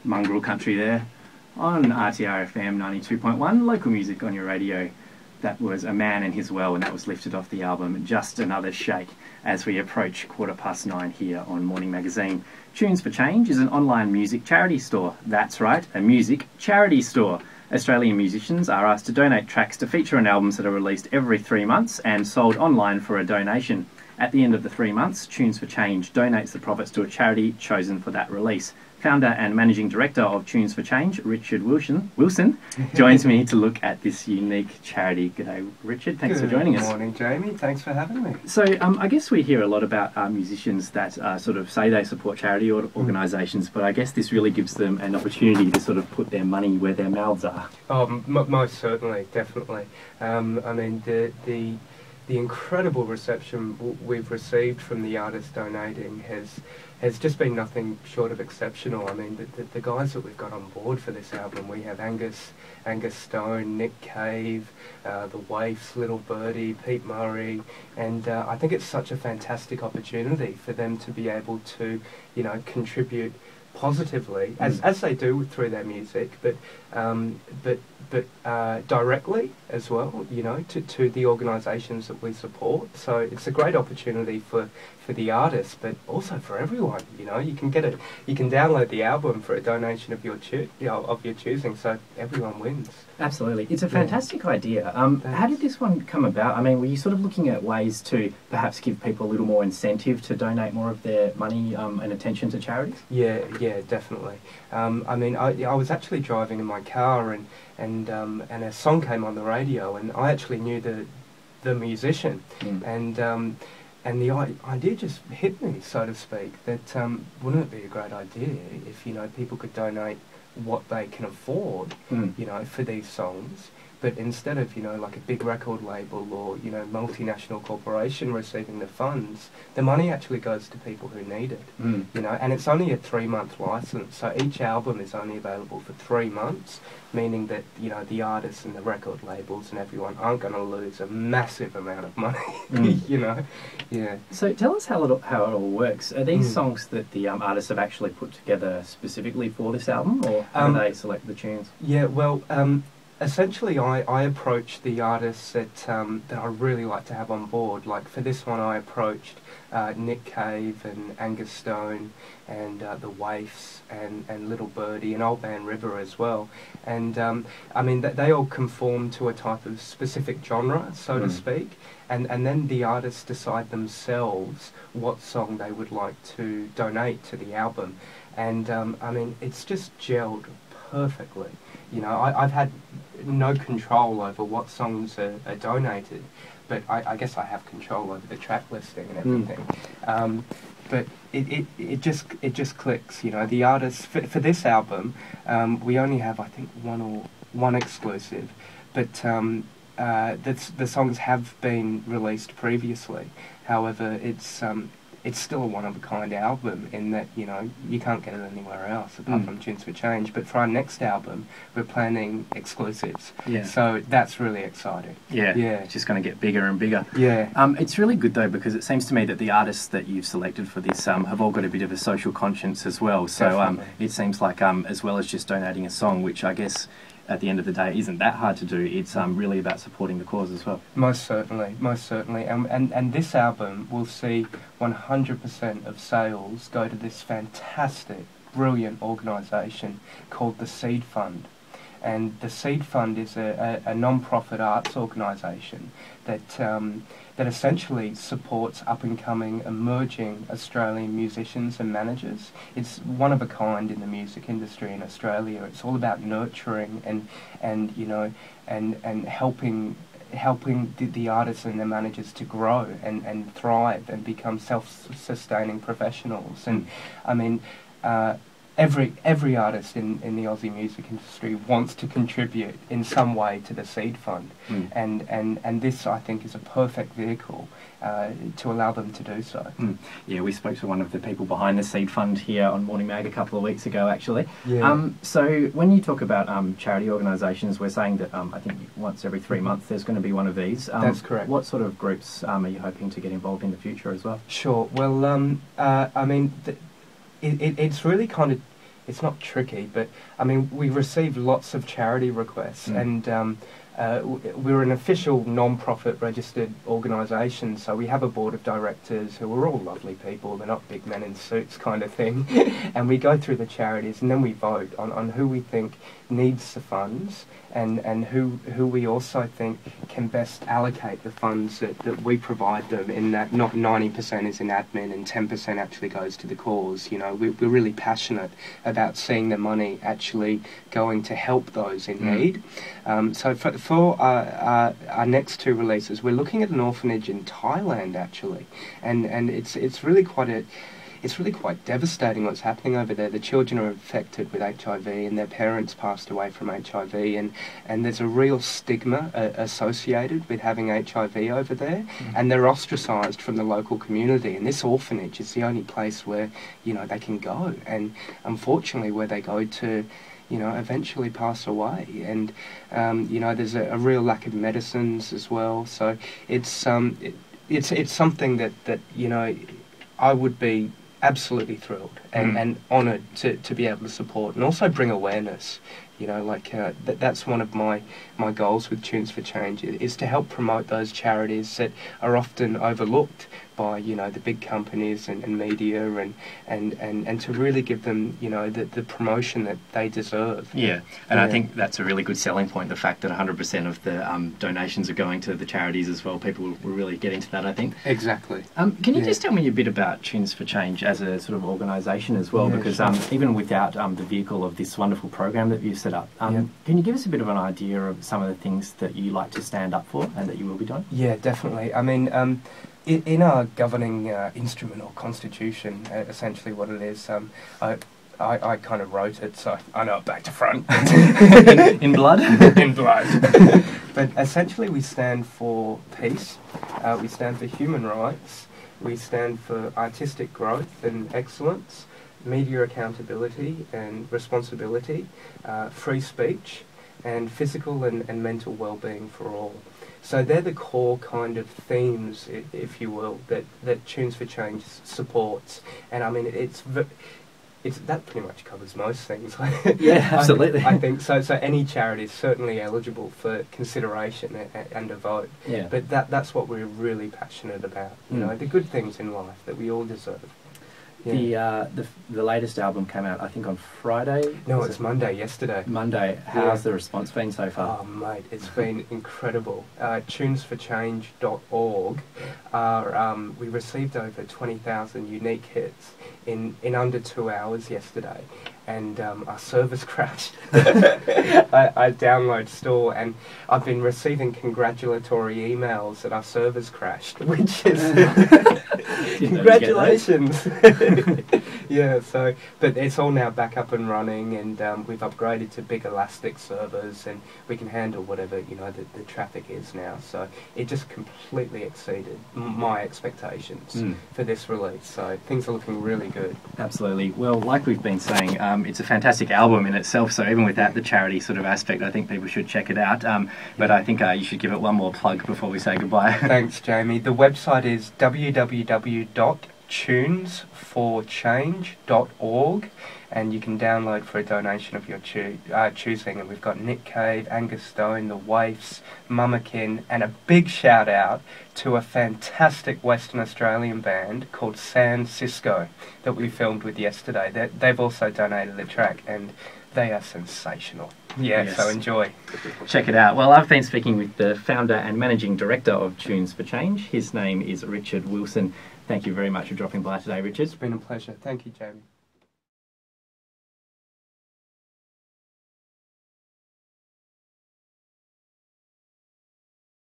Mongrel Country there on RTR FM 92.1, local music on your radio. That was A Man and His Well, and that was lifted off the album Just Another Shake as we approach 9:15 here on Morning Magazine. Tunes for Change is an online music charity store. That's right, a music charity store. Australian musicians are asked to donate tracks to feature on albums that are released every 3 months and sold online for a donation. At the end of the 3 months, Tunes for Change donates the profits to a charity chosen for that release. Founder and Managing Director of Tunes for Change, Richard Wilson joins me to look at this unique charity. G'day, Richard. Thanks for joining us. Good morning, Jamie. Thanks for having me. So I guess we hear a lot about musicians that sort of say they support charity organisations, but I guess this really gives them an opportunity to sort of put their money where their mouths are. Oh, most certainly, definitely. I mean, the incredible reception we've received from the artists donating has just been nothing short of exceptional. I mean, the guys that we've got on board for this album, we have Angus Stone, Nick Cave, the Waifs, Little Birdie, Pete Murray, and I think it's such a fantastic opportunity for them to be able to, contribute positively as they do through their music, but directly as well, to the organisations that we support. So it's a great opportunity for the artists, but also for everyone. You can download the album for a donation of your choosing, so everyone wins. Absolutely, it's a fantastic idea. How did this one come about? I mean, were you sort of looking at ways to perhaps give people a little more incentive to donate more of their money and attention to charities? Yeah, definitely. I mean, I was actually driving in my car and a song came on the radio, and I actually knew the musician, and the idea just hit me, so to speak, that wouldn't it be a great idea if people could donate what they can afford, for these songs, but instead of like a big record label or multinational corporation receiving the funds, the money actually goes to people who need it. And it's only a 3-month license, so each album is only available for 3 months, meaning that the artists and the record labels and everyone aren't going to lose a massive amount of money. So tell us how it all works. Are these songs that the artists have actually put together specifically for this album, or how do they select the tunes? Essentially, I approached the artists that I really like to have on board. Like for this one, I approached Nick Cave and Angus Stone and the Waifs and Little Birdie and Old Man River as well. And I mean, they all conform to a type of specific genre, so to speak. And then the artists decide themselves what song they would like to donate to the album. And I mean, it's just gelled perfectly. I've had no control over what songs are donated, but I guess I have control over the track listing and everything. But it just clicks. The artists for this album, we only have I think one exclusive, but the songs have been released previously. However, it's still a one-of-a-kind album in that, you can't get it anywhere else apart from Tunes for Change. But for our next album, we're planning exclusives. So that's really exciting. It's just going to get bigger and bigger. It's really good, though, because it seems to me that the artists that you've selected for this have all got a bit of a social conscience as well. So it seems like, as well as just donating a song, which I guess at the end of the day isn't that hard to do, it's really about supporting the cause as well. Most certainly. And this album will see 100% of sales go to this fantastic, brilliant organisation called the Seed Fund. And the Seed Fund is a non-profit arts organisation that essentially supports up-and-coming, emerging Australian musicians and managers. It's one of a kind in the music industry in Australia. It's all about nurturing and helping the artists and their managers to grow and thrive and become self-sustaining professionals. And I mean, every artist in the Aussie music industry wants to contribute in some way to the Seed Fund, and this, I think, is a perfect vehicle to allow them to do so. Yeah, we spoke to one of the people behind the Seed Fund here on Morning Mag a couple of weeks ago, actually. So when you talk about charity organisations, we're saying that I think once every 3 months there's going to be one of these. That's correct. What sort of groups are you hoping to get involved in the future as well? Sure. Well, I mean, it's really kind of it's not tricky, but I mean, we receive lots of charity requests, and we're an official non-profit registered organisation, so we have a board of directors who are all lovely people. They're not big men in suits kind of thing. And we go through the charities and then we vote on who we think needs the funds and who we also think can best allocate the funds that we provide them, in that not 90% is in admin and 10% actually goes to the cause. You know, we're really passionate about seeing the money actually going to help those in need. So for our next two releases, we're looking at an orphanage in Thailand actually, and it's really quite devastating what's happening over there. The children are infected with HIV and their parents passed away from HIV, and there's a real stigma associated with having HIV over there, and they're ostracised from the local community, and this orphanage is the only place where, you know, they can go, and unfortunately where they go to, you know, eventually pass away. And you know, there's a real lack of medicines as well, so it's something that you know, I would be absolutely thrilled and honoured to be able to support and also bring awareness. You know, like that's one of my goals with Tunes for Change, is to help promote those charities that are often overlooked by, you know, the big companies and media, and to really give them, you know, the promotion that they deserve. Yeah, and I think that's a really good selling point, the fact that 100% of the donations are going to the charities as well. People will really get into that, I think. Exactly. Can you just tell me a bit about Tunes for Change as a sort of organisation as well? Because even without the vehicle of this wonderful program that you've set up, can you give us a bit of an idea of some of the things that you like to stand up for and that you will be doing? Yeah, definitely. I mean, in our governing instrument or constitution, essentially what it is, I kind of wrote it, so I know it back to front. In blood? In blood. But essentially we stand for peace, we stand for human rights, we stand for artistic growth and excellence, media accountability and responsibility, free speech, and physical and mental well-being for all. So they're the core kind of themes, if you will, that Tunes for Change supports. And I mean, that pretty much covers most things. Yeah, absolutely. I think so. So any charity is certainly eligible for consideration and a vote. Yeah. But that's what we're really passionate about. You know, the good things in life that we all deserve. Yeah. The latest album came out, I think, on Friday. No, it's Monday, yesterday. Monday. How's the response been so far? Oh, mate, it's been incredible. Tunesforchange.org, we received over 20,000 unique hits in under 2 hours yesterday. And our servers crashed. I download store, and I've been receiving congratulatory emails that our servers crashed, which is congratulations. Yeah, so but it's all now back up and running, and we've upgraded to big elastic servers, and we can handle whatever, you know, the traffic is now. So it just completely exceeded my expectations for this release. So things are looking really good. Absolutely. Well, like we've been saying, it's a fantastic album in itself, so even without the charity sort of aspect, I think people should check it out. But I think you should give it one more plug before we say goodbye. Thanks, Jamie. The website is www.tunesforchange.org, and you can download for a donation of your choosing. And we've got Nick Cave, Angus Stone, The Waifs, Mamakin, and a big shout out to a fantastic Western Australian band called San Cisco that we filmed with yesterday. They've also donated a track, and they are sensational. Yeah, yes. So enjoy. Check it out. Well, I've been speaking with the founder and managing director of Tunes for Change. His name is Richard Wilson. Thank you very much for dropping by today, Richard. It's been a pleasure. Thank you, Jamie.